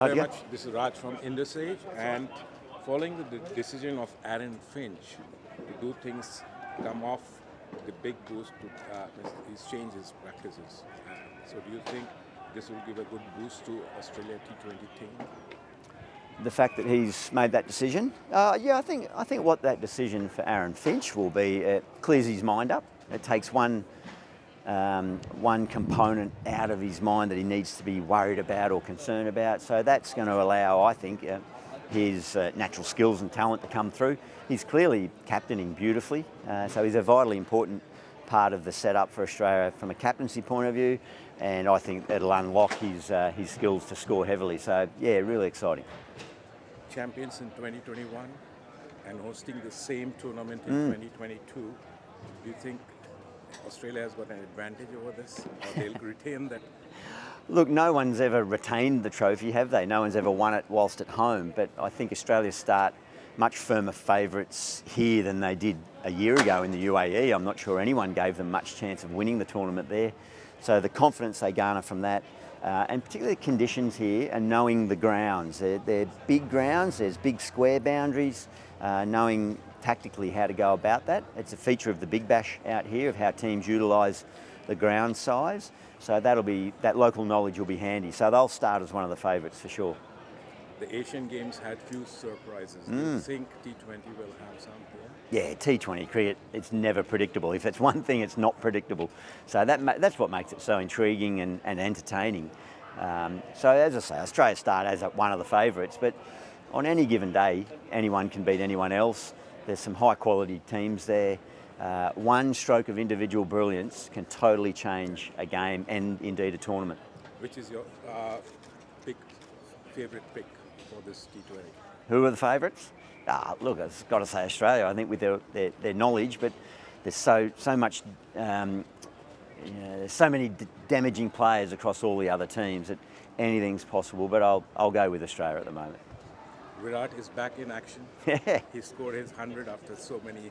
Very much. This is Raj from Indus Age, and following the decision of Aaron Finch to do things, come off the big boost to he's changed his practices. So do you think this will give a good boost to Australia T20 team? The fact that he's made that decision, I think what that decision for Aaron Finch will be, it clears his mind up. It takes one component out of his mind that he needs to be worried about or concerned about. So that's going to allow, I think, his natural skills and talent to come through. He's clearly captaining beautifully, so he's a vitally important part of the setup for Australia from a captaincy point of view, and I think it'll unlock his skills to score heavily. So yeah, really exciting. Champions in 2021 and hosting the same tournament in 2022. Do you think Australia has got an advantage over this, or they'll retain that? Look, no one's ever retained the trophy, have they? No one's ever won it whilst at home, but I think Australia start much firmer favourites here than they did a year ago in the UAE. I'm not sure anyone gave them much chance of winning the tournament there. So the confidence they garner from that, and particularly the conditions here, and knowing the grounds. They're big grounds, there's big square boundaries, knowing tactically how to go about that. It's a feature of the Big Bash out here of how teams utilise the ground size. So that local knowledge will be handy. So they'll start as one of the favourites for sure. The Asian Games had few surprises. Do you think T20 will have some here? Yeah, T20 cricket, it's never predictable. If it's one thing, it's not predictable. So that's what makes it so intriguing and entertaining. So as I say, Australia start as one of the favourites, but on any given day, anyone can beat anyone else. There's some high quality teams there. One stroke of individual brilliance can totally change a game and indeed a tournament. Which is your favourite pick for this T20? Who are the favourites? Look, I've got to say Australia, I think, with their knowledge, but there's so much, there's so many damaging players across all the other teams that anything's possible, but I'll go with Australia at the moment. Virat is back in action. Yeah. He scored his 100 after so many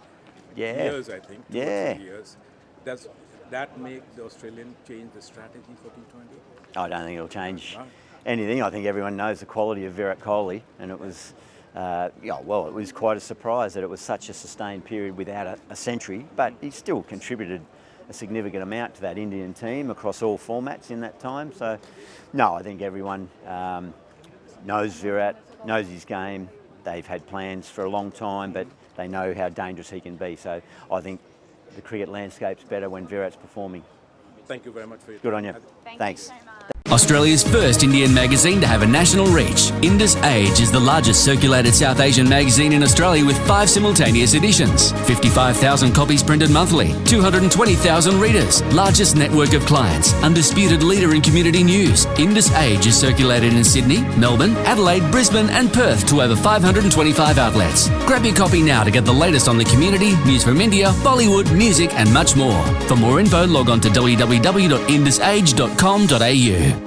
years, I think. 2 or 3 years. Does that make the Australian change the strategy for T20? I don't think it'll change anything. I think everyone knows the quality of Virat Kohli, and it was, it was quite a surprise that it was such a sustained period without a century, but he still contributed a significant amount to that Indian team across all formats in that time. So, no, I think everyone knows Virat, knows his game. They've had plans for a long time, but they know how dangerous he can be. So I think the cricket landscape's better when Virat's performing. Thank you very much for your Good time. on you. Thanks. Thanks. Australia's first Indian magazine to have a national reach, Indus Age is the largest circulated South Asian magazine in Australia with 5 simultaneous editions, 55,000 copies printed monthly, 220,000 readers, largest network of clients, undisputed leader in community news. Indus Age is circulated in Sydney, Melbourne, Adelaide, Brisbane and Perth to over 525 outlets. Grab your copy now to get the latest on the community, news from India, Bollywood, music and much more. For more info, log on to www.indusage.com.au.